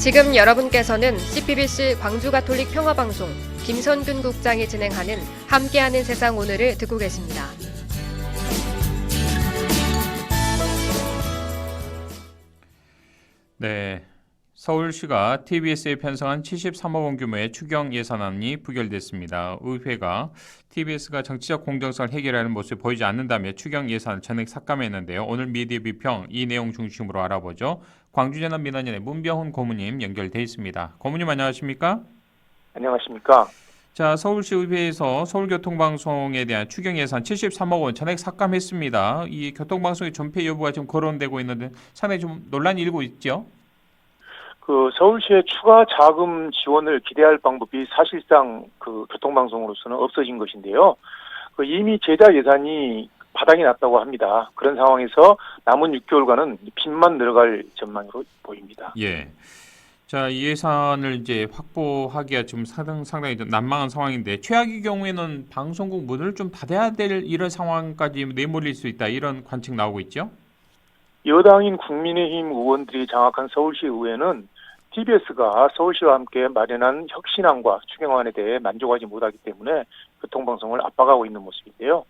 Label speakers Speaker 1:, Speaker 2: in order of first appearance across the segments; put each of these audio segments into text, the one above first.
Speaker 1: 지금 여러분께서는 CPBC 광주가톨릭 평화방송 김선균 국장이 진행하는 함께하는 세상 오늘을 듣고 계십니다.
Speaker 2: 네, 서울시가 TBS에 편성한 73억 원 규모의 추경 예산안이 부결됐습니다. 의회가 TBS가 정치적 공정성을 해결하는 모습을 보이지 않는다며 추경 예산을 전액 삭감했는데요. 오늘 미디어 비평 이 내용 중심으로 알아보죠. 광주전남민원연의 문병훈 고문님 연결돼 있습니다. 고문님 안녕하십니까?
Speaker 3: 안녕하십니까?
Speaker 2: 자, 서울시 의회에서 서울교통방송에 대한 추경 예산 73억 원 전액 삭감했습니다. 이 교통방송의 존폐 여부가 지금 거론되고 있는데 상당히 좀 논란이 일고 있죠?
Speaker 3: 서울시의 추가 자금 지원을 기대할 방법이 사실상 교통방송으로서는 없어진 것인데요. 이미 제자 예산이 바닥이 났다고 합니다. 그런 상황에서 남은 6개월간은 빚만 늘어갈 전망으로 보입니다.
Speaker 2: 예. 자, 이 예산을 이제 확보하기가 지금 상당히 좀 난망한 상황인데 최악의 경우에는 방송국 문을 좀 닫아야 될 이런 상황까지 내몰릴 수 있다 이런 관측 나오고 있죠?
Speaker 3: 여당인 국민의힘 의원들이 장악한 서울시 의회는 TBS가 서울시와 함께 마련한 혁신안과 추경안에 대해 만족하지 못하기 때문에 교통방송을 압박하고 있는 모습인데요.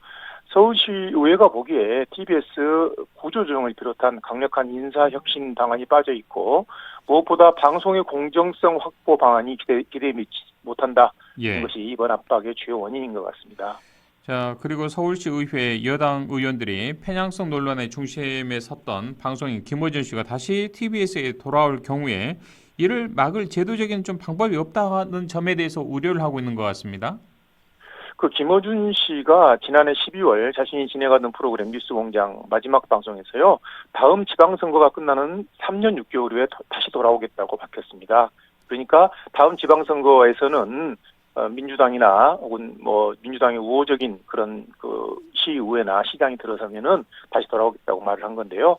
Speaker 3: 서울시 의회가 보기에 TBS 구조조정을 비롯한 강력한 인사혁신 방안이 빠져있고 무엇보다 방송의 공정성 확보 방안이 기대에 미치지 못한다.
Speaker 2: 예.
Speaker 3: 이것이 이번 압박의 주요 원인인 것 같습니다.
Speaker 2: 자, 그리고 서울시 의회 여당 의원들이 편향성 논란의 중심에 섰던 방송인 김어준 씨가 다시 TBS에 돌아올 경우에 이를 막을 제도적인 좀 방법이 없다는 점에 대해서 우려를 하고 있는 것 같습니다.
Speaker 3: 김어준 씨가 지난해 12월 자신이 진행하던 프로그램 뉴스공장 마지막 방송에서요. 다음 지방선거가 끝나는 3년 6개월 후에 다시 돌아오겠다고 밝혔습니다. 그러니까 다음 지방선거에서는 민주당이나 혹은 민주당의 우호적인 그런 시의회나 시장이 들어서면은 다시 돌아오겠다고 말을 한 건데요.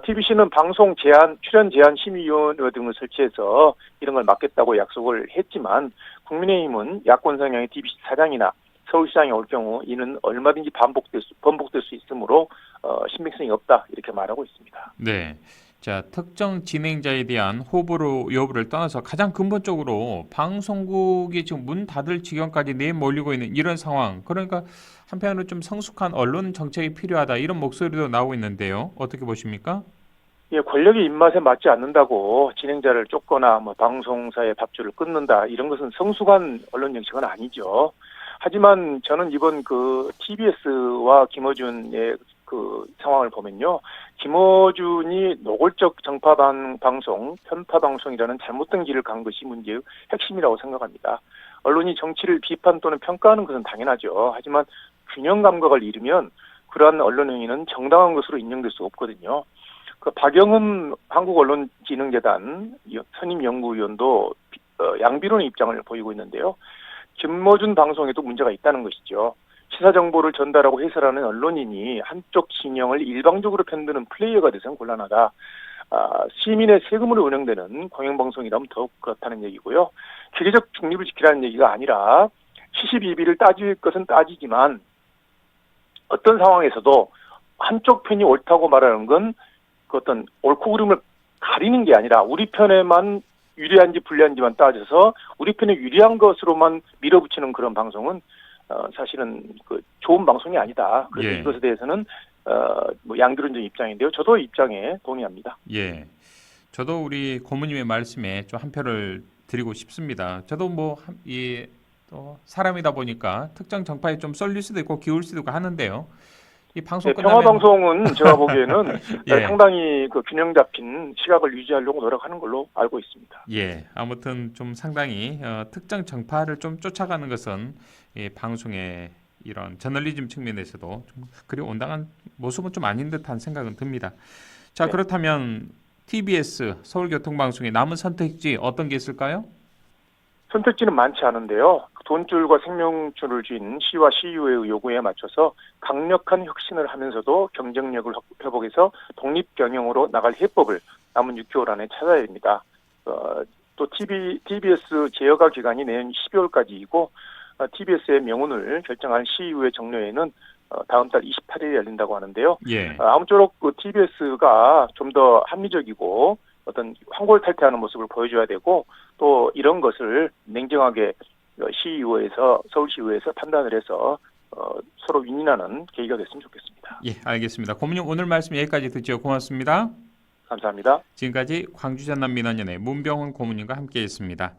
Speaker 3: TBC는 방송 출연 제한 심의위원회 등을 설치해서 이런 걸 막겠다고 약속을 했지만 국민의힘은 야권 성향의 TBC 사장이나 서울시장이 올 경우 이는 얼마든지 번복될 수 있으므로 신빙성이 없다 이렇게 말하고 있습니다.
Speaker 2: 네. 자, 특정 진행자에 대한 호불호 여부를 떠나서 가장 근본적으로 방송국이 지금 문 닫을 지경까지 내몰리고 있는 이런 상황. 그러니까 한편으로 좀 성숙한 언론 정책이 필요하다 이런 목소리도 나오고 있는데요. 어떻게 보십니까?
Speaker 3: 예, 권력의 입맛에 맞지 않는다고 진행자를 쫓거나 방송사의 밥줄을 끊는다 이런 것은 성숙한 언론 정책은 아니죠. 하지만 저는 이번 TBS와 김어준의 상황을 보면요. 김어준이 노골적 정파 방송, 편파 방송이라는 잘못된 길을 간 것이 문제의 핵심이라고 생각합니다. 언론이 정치를 비판 또는 평가하는 것은 당연하죠. 하지만 균형 감각을 잃으면 그러한 언론 행위는 정당한 것으로 인정될 수 없거든요. 박영흠 한국언론진흥재단 선임연구위원도 양비론의 입장을 보이고 있는데요. 김어준 방송에도 문제가 있다는 것이죠. 시사 정보를 전달하고 해설하는 언론인이 한쪽 진영을 일방적으로 편드는 플레이어가 돼서는 곤란하다. 시민의 세금으로 운영되는 공영방송이라면 더욱 그렇다는 얘기고요. 기계적 중립을 지키라는 얘기가 아니라 시시비비를 따질 것은 따지지만 어떤 상황에서도 한쪽 편이 옳다고 말하는 건 어떤 옳고 그름을 가리는 게 아니라 우리 편에만 유리한지 불리한지만 따져서 우리 편에 유리한 것으로만 밀어붙이는 그런 방송은 사실은 좋은 방송이 아니다. 그래서
Speaker 2: 예.
Speaker 3: 이것에 대해서는 양비론적 입장인데요. 저도 입장에 동의합니다.
Speaker 2: 예. 저도 우리 고모님의 말씀에 좀 한 표를 드리고 싶습니다. 저도 또 사람이다 보니까 특정 정파에 좀 쏠릴 수도 있고 기울 수도 있고 하는데요. 이 방송 끝나면
Speaker 3: 평화방송은 제가 보기에는
Speaker 2: 예.
Speaker 3: 상당히 균형 잡힌 시각을 유지하려고 노력하는 걸로 알고 있습니다.
Speaker 2: 예, 아무튼 좀 상당히 특정 정파를 좀 쫓아가는 것은 이 방송의 이런 저널리즘 측면에서도 좀 그리 온당한 모습은 좀 아닌 듯한 생각은 듭니다. 자,
Speaker 3: 네.
Speaker 2: 그렇다면 TBS 서울교통방송의 남은 선택지 어떤 게 있을까요?
Speaker 3: 선택지는 많지 않은데요. 돈줄과 생명줄을 쥔 시와 시의회의 요구에 맞춰서 강력한 혁신을 하면서도 경쟁력을 회복해서 독립경영으로 나갈 해법을 남은 6개월 안에 찾아야 됩니다. 또 TBS 제어가 기간이 내년 12월까지이고 TBS의 명운을 결정할 시의회 정례회는 다음 달 28일에 열린다고 하는데요.
Speaker 2: 예.
Speaker 3: 아무쪼록 TBS가 좀 더 합리적이고 어떤 환골탈태하는 모습을 보여줘야 되고 또 이런 것을 냉정하게 시의회에서 서울시의회에서 판단을 해서 서로 윈윈하는 계기가 됐으면 좋겠습니다.
Speaker 2: 예, 알겠습니다. 고문님 오늘 말씀 여기까지 듣죠. 고맙습니다.
Speaker 3: 감사합니다.
Speaker 2: 지금까지 광주 전남민원연의 문병훈 고문님과 함께했습니다.